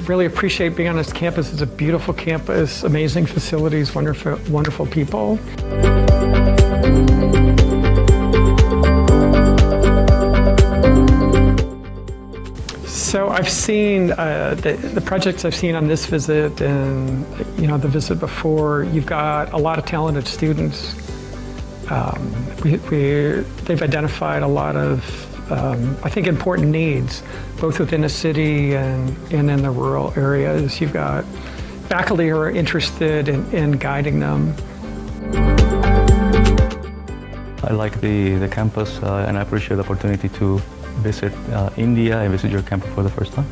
really appreciate being on this campus. It's a beautiful campus, amazing facilities, wonderful people. So I've seen the projects I've seen on this visit and the visit before. You've got a lot of talented students. They've identified a lot of I think important needs, both within the city and in the rural areas. You've got faculty who are interested in guiding them. I like the campus and I appreciate the opportunity to visit India. I visit your campus for the first time.